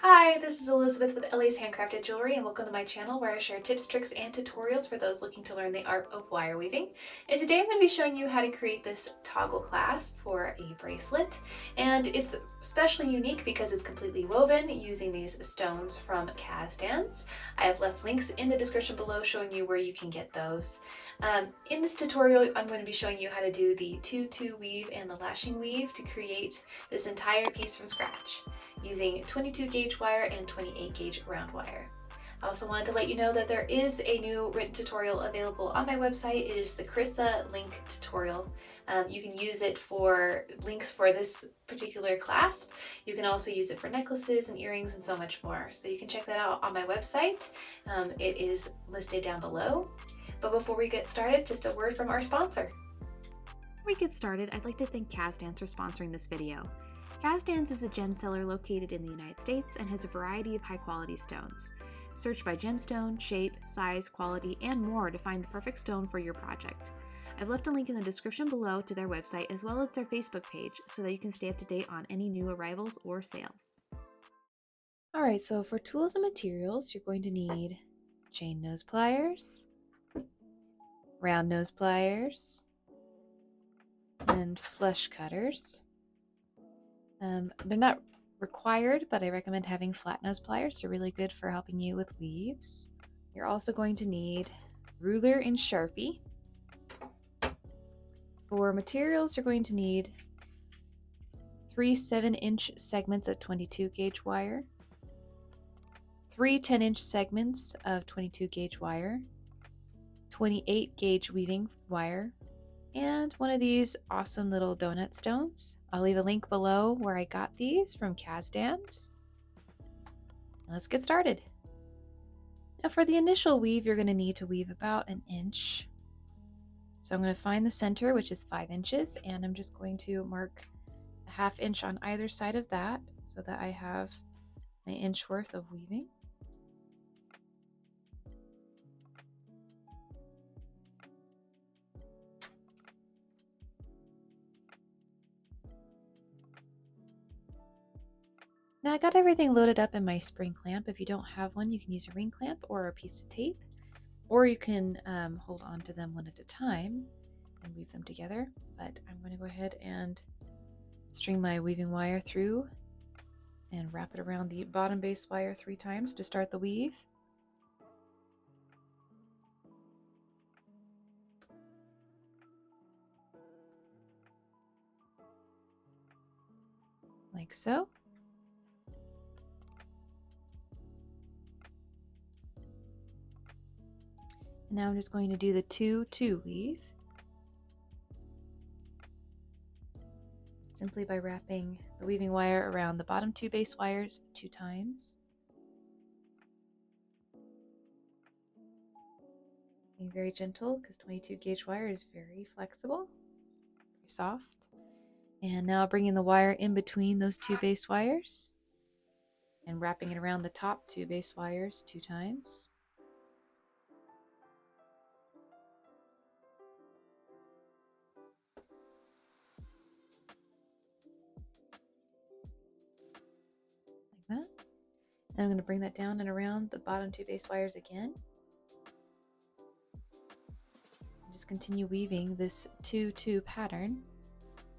Hi, this is Elizabeth with Ellie's Handcrafted Jewelry, and welcome to my channel where I share tips, tricks, and tutorials for those looking to learn the art of wire weaving. And today I'm going to be showing you how to create this toggle clasp for a bracelet. And it's especially unique because it's completely woven using these stones from Kasdan's. I have left links in the description below showing you where you can get those. In this tutorial, I'm going to be showing you how to do the 2-2 weave and the lashing weave to create this entire piece from scratch, using 22 gauge wire and 28 gauge round wire. I also wanted to let you know that there is a new written tutorial available on my website. It is the Krissa link tutorial. You can use it for links for this particular clasp. You can also use it for necklaces and earrings and so much more. So you can check that out on my website. It is listed down below. But before we get started, just a word from our sponsor. Before we get started, I'd like to thank Kasdan's for sponsoring this video. Kasdan's is a gem seller located in the United States and has a variety of high-quality stones. Search by gemstone, shape, size, quality, and more to find the perfect stone for your project. I've left a link in the description below to their website as well as their Facebook page so that you can stay up to date on any new arrivals or sales. Alright, so for tools and materials, you're going to need chain nose pliers, round nose pliers, and flush cutters. They're not required, but I recommend having flat nose pliers. They're really good for helping you with weaves. You're also going to need ruler and Sharpie. For materials, you're going to need 3 7-inch segments of 22 gauge wire, 3 10-inch segments of 22 gauge wire, 28 gauge weaving wire, and one of these awesome little donut stones. I'll leave a link below where I got these from Kasdan's. Let's get started. Now for the initial weave, you're going to need to weave about 1 inch. So I'm going to find the center, which is 5 inches, and I'm just going to mark a 1/2 inch on either side of that so that I have my inch worth of weaving. Now I got everything loaded up in my spring clamp. If you don't have one, you can use a ring clamp or a piece of tape, or you can hold on to them one at a time and weave them together. But I'm going to go ahead and string my weaving wire through and wrap it around the bottom base wire 3 times to start the weave. Like so. And now I'm just going to do the 2-2 weave, simply by wrapping the weaving wire around the bottom 2 base wires 2 times. Being very gentle because 22 gauge wire is very flexible, very soft. And now bringing the wire in between those 2 base wires and wrapping it around the top 2 base wires 2 times. Like that. And I'm going to bring that down and around the bottom 2 base wires again. And just continue weaving this 2-2 pattern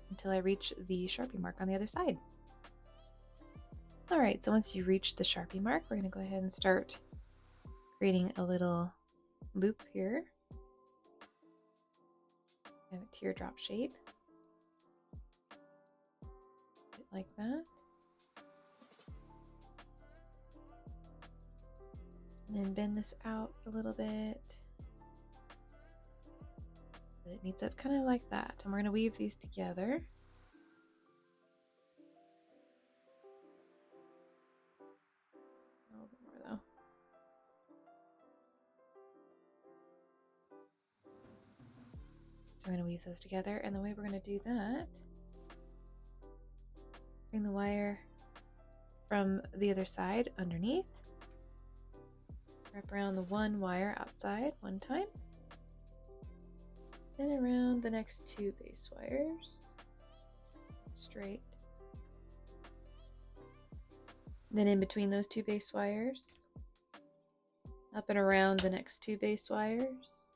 until I reach the Sharpie mark on the other side. Alright, so once you reach the Sharpie mark, we're going to go ahead and start creating a little loop here. I have a teardrop shape. Like that. And then bend this out a little bit so that it meets up kind of like that. And we're going to weave these together. A little bit more though. So we're going to weave those together, and the way we're going to do that, bring the wire from the other side underneath, wrap around the 1 wire outside 1 time, then around the next 2 base wires, straight, Then in between those two base wires, up and around the next two base wires,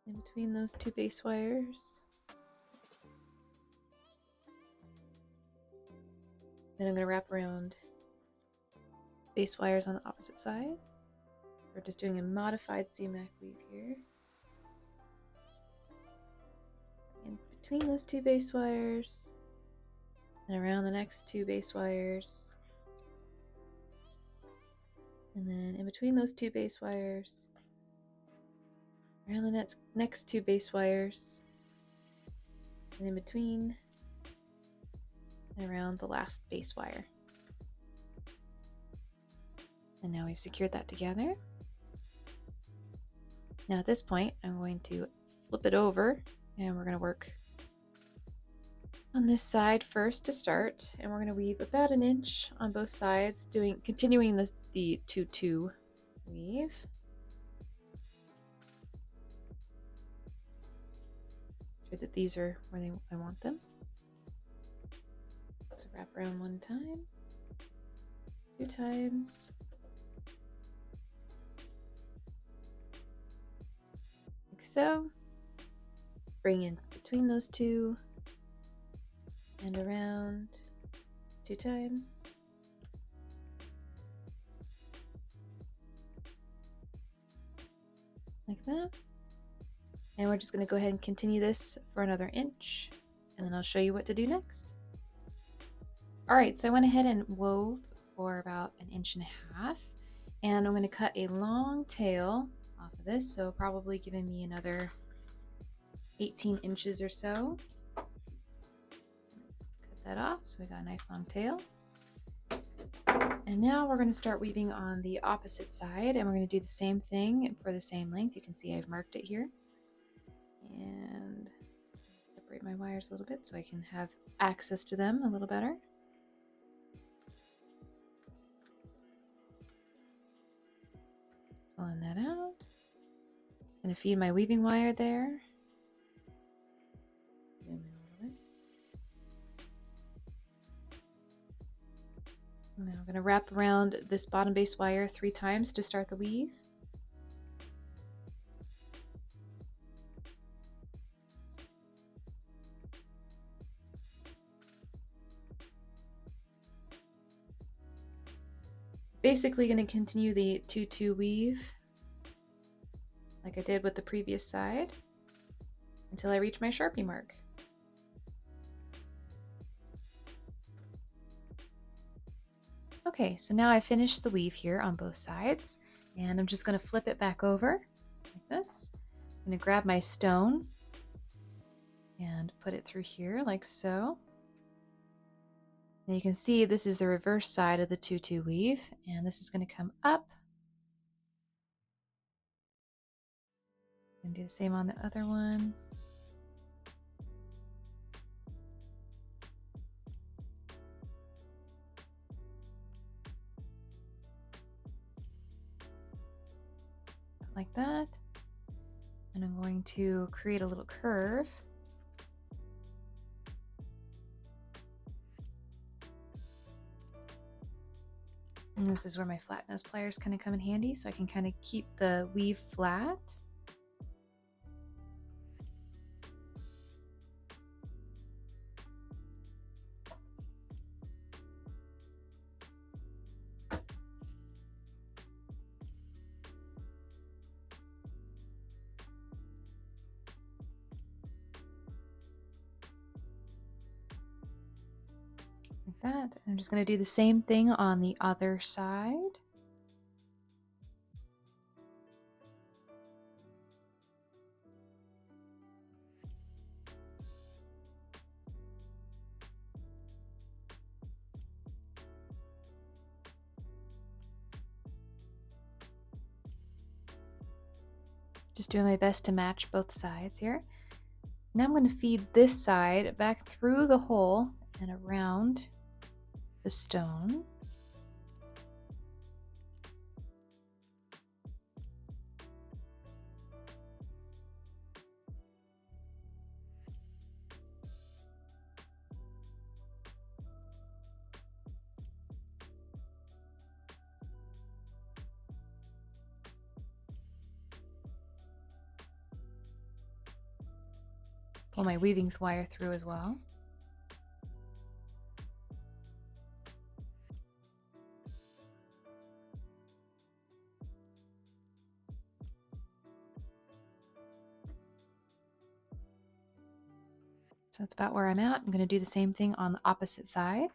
in between those two base wires. Then I'm going to wrap around base wires on the opposite side. We're just doing a modified sumac weave here. In between those two base wires, and around the next two base wires. And then in between those two base wires, around the next two base wires, and in between, and around the last base wire. And now we've secured that together. Now at this point, I'm going to flip it over, and we're going to work on this side first to start, and we're going to weave about 1 inch on both sides, continuing the 2-2 weave. Sure that these are where I want them. So wrap around 1 time, 2 times, like so. Bring in between those two and around 2 times. Like that. And we're just going to go ahead and continue this for another 1 inch, and then I'll show you what to do next. Alright, so I went ahead and wove for about 1.5 inches, and I'm going to cut a long tail off of this, so probably giving me another 18 inches or so. Cut that off, so we got a nice long tail. And now we're going to start weaving on the opposite side, and we're going to do the same thing for the same length. You can see I've marked it here. And separate my wires a little bit so I can have access to them a little better. Pulling that out. Going to feed my weaving wire there. Zoom in a little bit. Now I'm going to wrap around this bottom base wire 3 times to start the weave. Basically going to continue the 2-2 weave like I did with the previous side until I reach my Sharpie mark. Okay, so now I finished the weave here on both sides, and I'm just going to flip it back over like this. I'm going to grab my stone and put it through here like so. Now you can see this is the reverse side of the 2-2 weave, and this is going to come up. And do the same on the other one. Like that. And I'm going to create a little curve. And this is where my flat nose pliers kind of come in handy, so I can kind of keep the weave flat. Like that. I'm just going to do the same thing on the other side. Just doing my best to match both sides here. Now I'm going to feed this side back through the hole and around the stone. pull my weaving wire through as well. So that's about where I'm at. I'm going to do the same thing on the opposite side.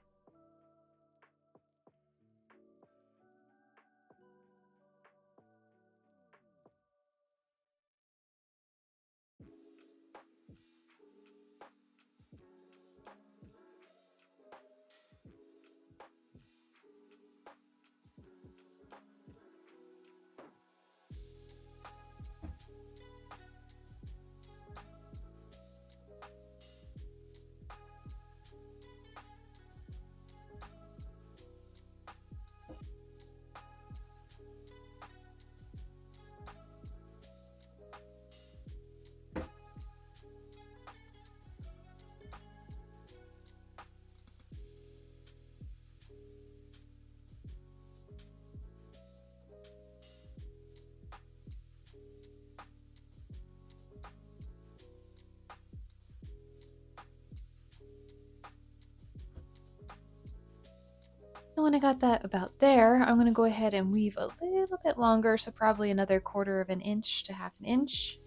And when I got that about there, I'm going to go ahead and weave a little bit longer, so probably another 1/4 of an inch to 1/2 inch.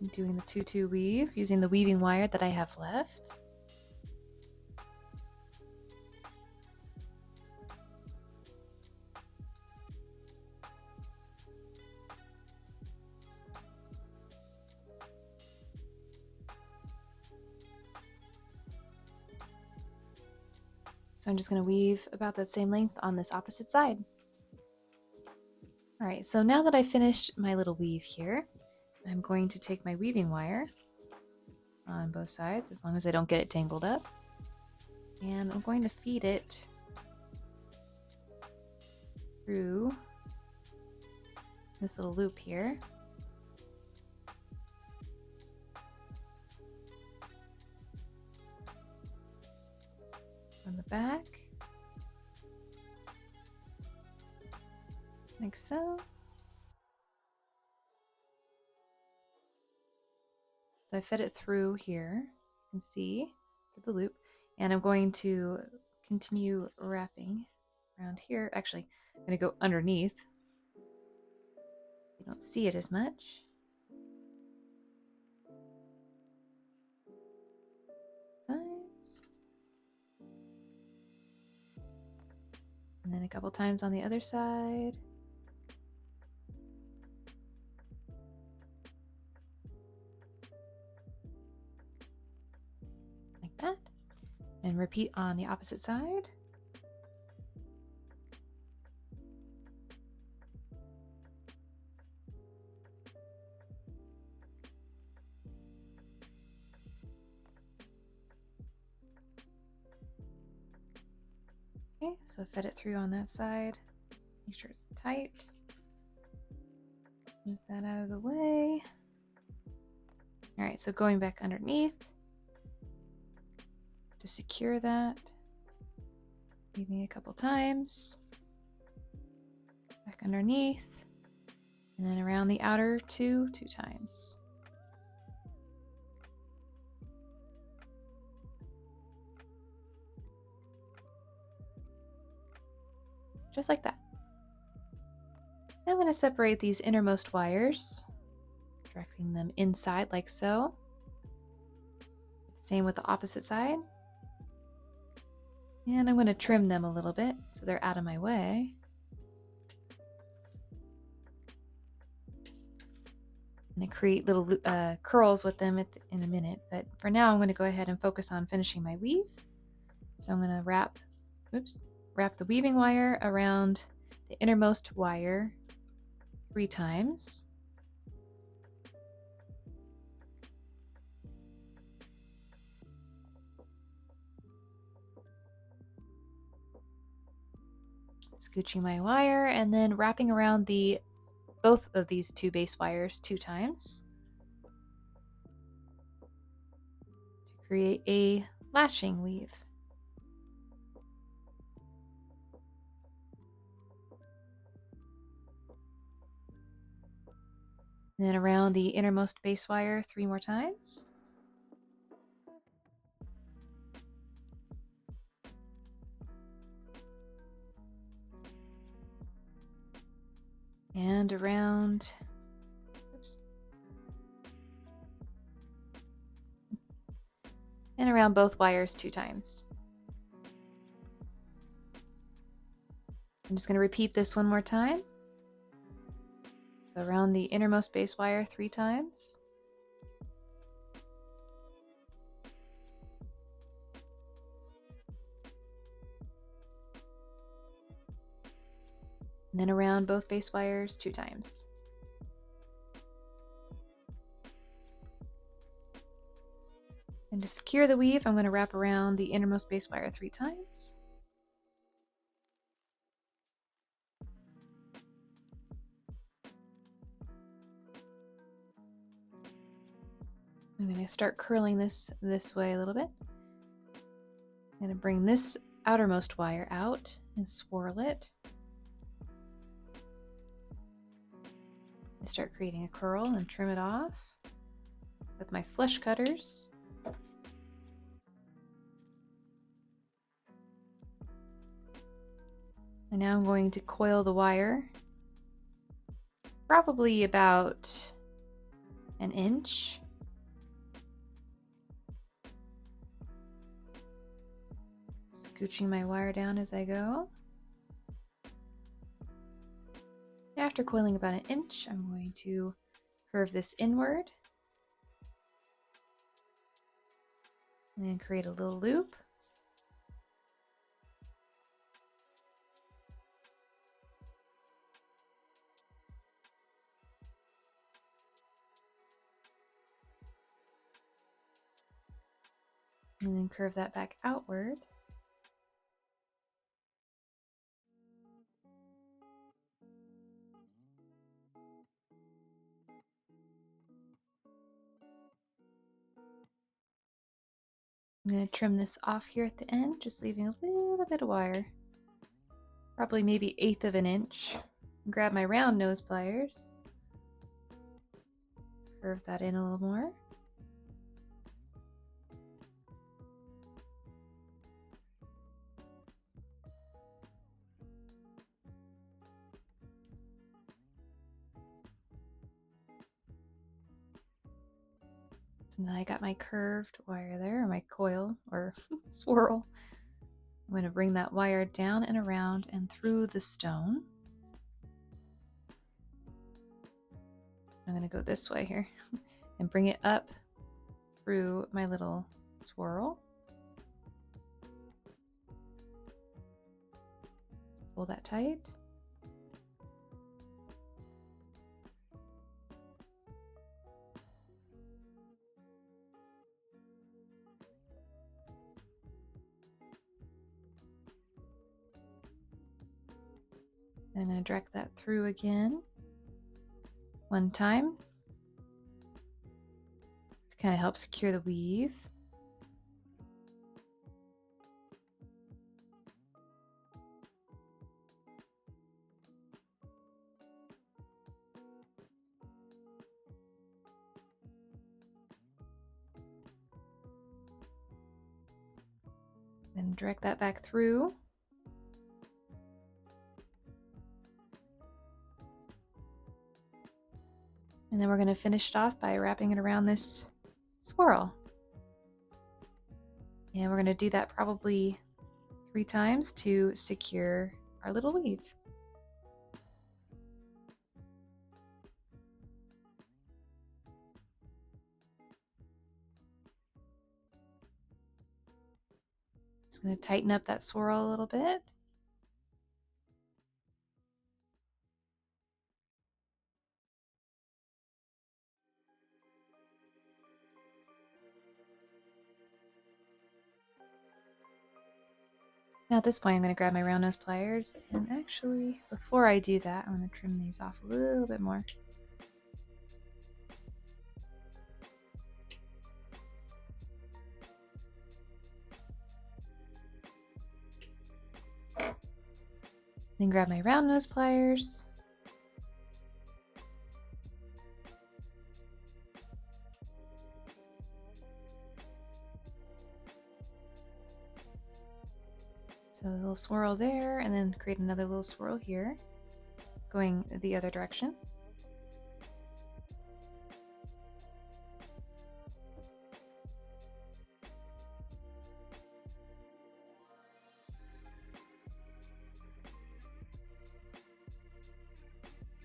I'm doing the 2-2 weave using the weaving wire that I have left. So I'm just going to weave about that same length on this opposite side. All right, so now that I finished my little weave here, I'm going to take my weaving wire on both sides, as long as I don't get it tangled up, and I'm going to feed it through this little loop here. On the back, like so. So I fed it through here, you can see, through the loop, and I'm going to continue wrapping around here. Actually, I'm going to go underneath. You don't see it as much. Times. And then a couple times on the other side. Like that. And repeat on the opposite side. Okay, so I fed it through on that side. Make sure it's tight. Move that out of the way. All right, so going back underneath to secure that. Weaving a couple times. Back underneath. And then around the outer two times. Just like that. Now I'm going to separate these innermost wires, directing them inside like so. Same with the opposite side. And I'm going to trim them a little bit so they're out of my way. I'm going to create little curls with them in a minute, but for now I'm going to go ahead and focus on finishing my weave. So I'm going to wrap the weaving wire around the innermost wire 3 times. Scooching my wire and then wrapping around both of these 2 base wires 2 times to create a lashing weave. And then around the innermost base wire 3 more times. and around, oops, and around both wires 2 times. I'm just going to repeat this one more time. So around the innermost base wire 3 times. And then around both base wires 2 times. And to secure the weave, I'm going to wrap around the innermost base wire 3 times. I'm going to start curling this way a little bit. I'm going to bring this outermost wire out and swirl it. And start creating a curl and trim it off with my flush cutters. And now I'm going to coil the wire, probably about 1 inch. Scooching my wire down as I go. After coiling about 1 inch, I'm going to curve this inward and then create a little loop. And then curve that back outward. I'm going to trim this off here at the end, just leaving a little bit of wire. Probably maybe 1/8 of an inch. Grab my round nose pliers. Curve that in a little more. So now I got my curved wire there, or my coil, or swirl. I'm going to bring that wire down and around and through the stone. I'm going to go this way here and bring it up through my little swirl. Pull that tight. And I'm going to drag that through again 1 time to kind of help secure the weave. Then drag that back through. And then we're going to finish it off by wrapping it around this swirl. And we're going to do that probably 3 times to secure our little weave. Just going to tighten up that swirl a little bit. Now at this point I'm going to grab my round nose pliers, and actually before I do that I'm going to trim these off a little bit more. Then grab my round nose pliers. So a little swirl there, and then create another little swirl here. going the other direction.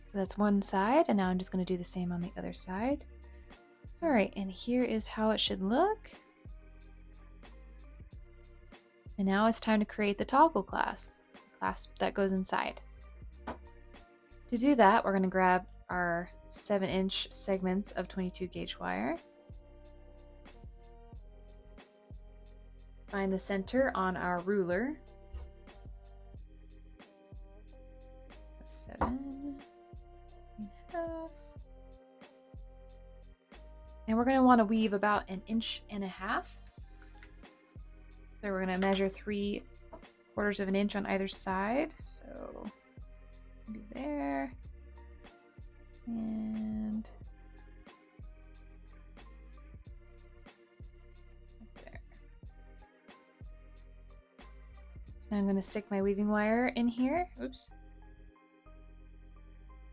So that's one side, and now I'm just going to do the same on the other side. So, all right, and here is how it should look. And now it's time to create the toggle clasp that goes inside. To do that, we're going to grab our 7-inch segments of 22 gauge wire. Find the center on our ruler. 7.5. And we're going to want to weave about 1.5 inches. So we're going to measure 3/4 of an inch on either side. So do there. And there. So now I'm going to stick my weaving wire in here. Oops.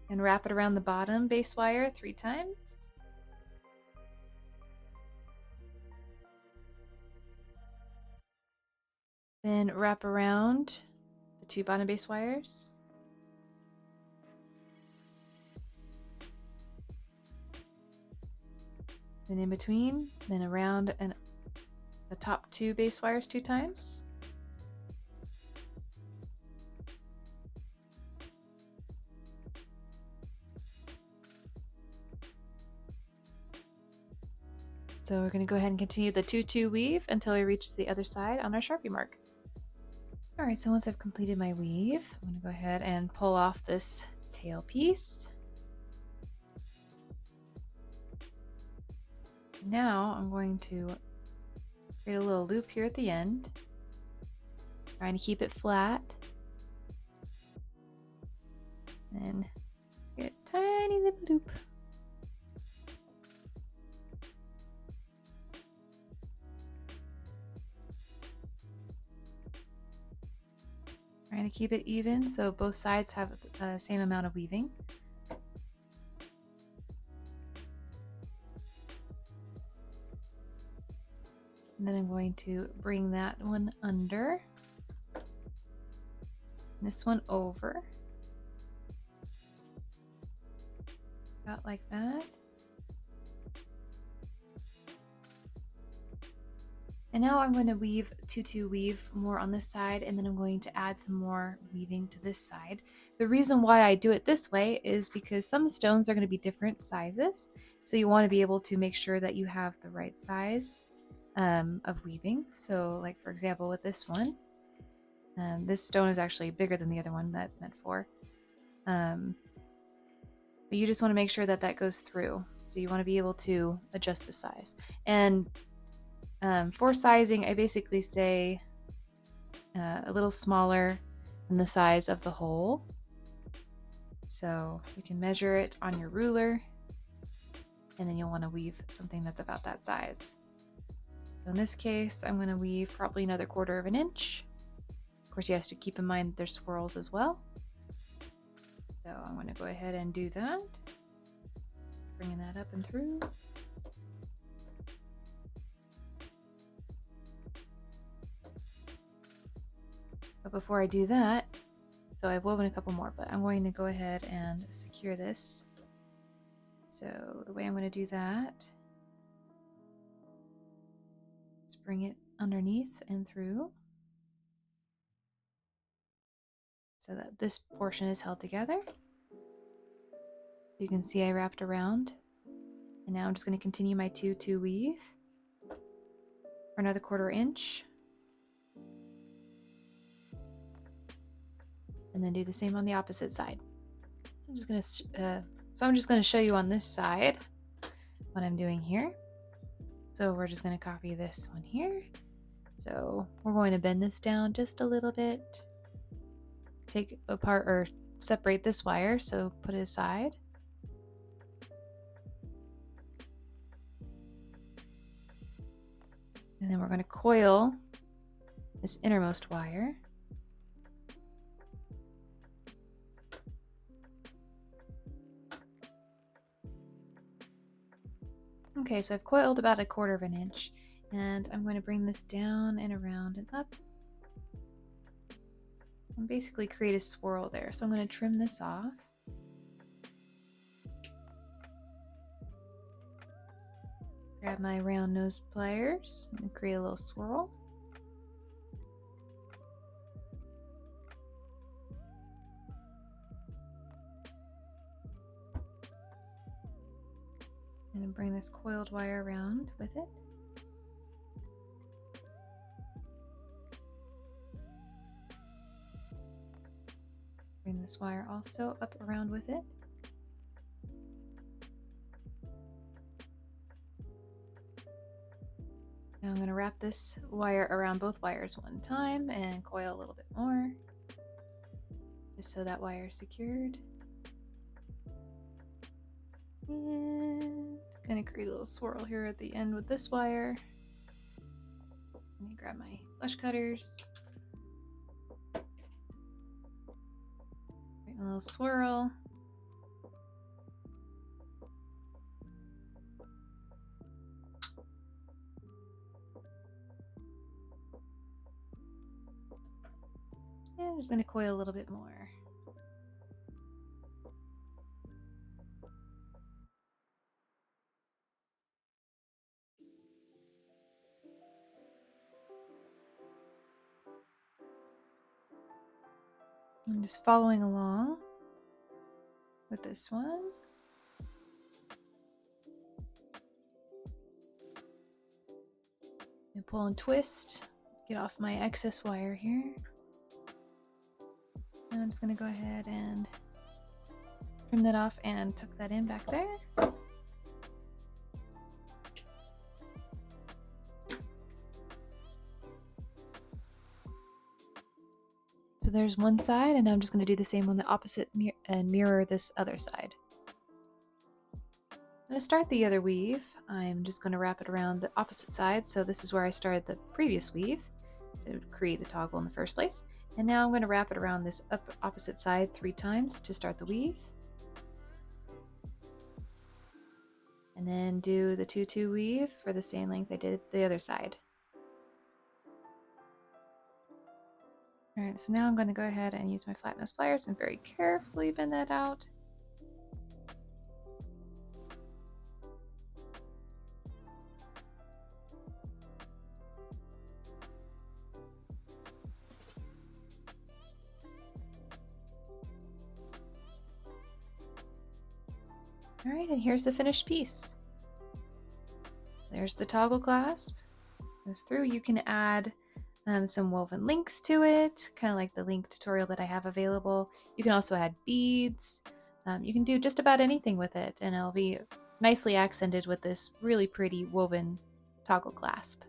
And wrap it around the bottom base wire 3 times. Then wrap around the 2 bottom base wires. Then in between, then around the top 2 base wires 2 times. So we're going to go ahead and continue the 2-2 weave until we reach the other side on our Sharpie mark. Alright, so once I've completed my weave, I'm going to go ahead and pull off this tail piece. Now I'm going to create a little loop here at the end, trying to keep it flat. And get a tiny little loop. Trying to keep it even so both sides have the same amount of weaving. And then I'm going to bring that one under, this one over, about like that. And now I'm going to weave 2-2 weave more on this side, and then I'm going to add some more weaving to this side. The reason why I do it this way is because some stones are going to be different sizes, so you want to be able to make sure that you have the right size of weaving. So like for example with this one, this stone is actually bigger than the other one that it's meant for. But you just want to make sure that that goes through. So you want to be able to adjust the size. And for sizing, I basically say a little smaller than the size of the hole. So you can measure it on your ruler, and then you'll want to weave something that's about that size. So in this case, I'm going to weave probably another 1/4 inch. Of course, you have to keep in mind there's swirls as well. So I'm going to go ahead and do that. Just bringing that up and through. But before I do that, so I've woven a couple more, but I'm going to go ahead and secure this. So the way I'm going to do that is bring it underneath and through so that this portion is held together. So you can see I wrapped around, and now I'm just going to continue my 2-2 weave for another 1/4 inch. And then do the same on the opposite side. So I'm just going to show you on this side what I'm doing here. So we're just going to copy this one here. So we're going to bend this down just a little bit. Take apart or separate this wire, so put it aside. And then we're going to coil this innermost wire. Okay, so I've coiled about 1/4 of an inch, and I'm going to bring this down and around and up and basically create a swirl there. So I'm going to trim this off. Grab my round nose pliers and create a little swirl. And then bring this coiled wire around with it. Bring this wire also up around with it. Now I'm going to wrap this wire around both wires one time and coil a little bit more, just so that wire is secured. And I'm going to create a little swirl here at the end with this wire. Let me grab my flush cutters. Create a little swirl. And I'm just going to coil a little bit more. I'm just following along with this one. And pull and twist, get off my excess wire here. And I'm just going to go ahead and trim that off and tuck that in back there. So there's one side, and now I'm just going to do the same on the opposite and mirror this other side. I'm going to start the other weave. I'm just going to wrap it around the opposite side. So this is where I started the previous weave to create the toggle in the first place. And now I'm going to wrap it around this opposite side 3 times to start the weave. And then do the 2-2 weave for the same length I did the other side. Alright, so now I'm going to go ahead and use my flat nose pliers and very carefully bend that out. Alright, and here's the finished piece. There's the toggle clasp. Goes through. You can add some woven links to it, kind of like the link tutorial that I have available. You can also add beads. You can do just about anything with it, and it'll be nicely accented with this really pretty woven toggle clasp.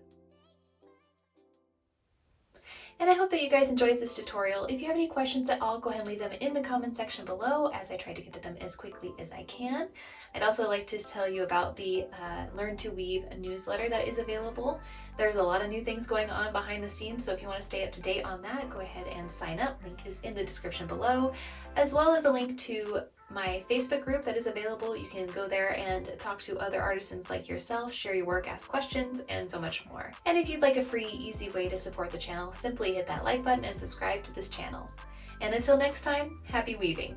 And I hope that you guys enjoyed this tutorial. If you have any questions at all, go ahead and leave them in the comment section below as I try to get to them as quickly as I can. I'd also like to tell you about the Learn to Weave newsletter that is available. There's a lot of new things going on behind the scenes, so if you want to stay up to date on that, go ahead and sign up. Link is in the description below, as well as a link to my Facebook group that is available. You can go there and talk to other artisans like yourself, share your work, ask questions, and so much more. And if you'd like a free, easy way to support the channel, simply hit that like button and subscribe to this channel. And until next time, happy weaving!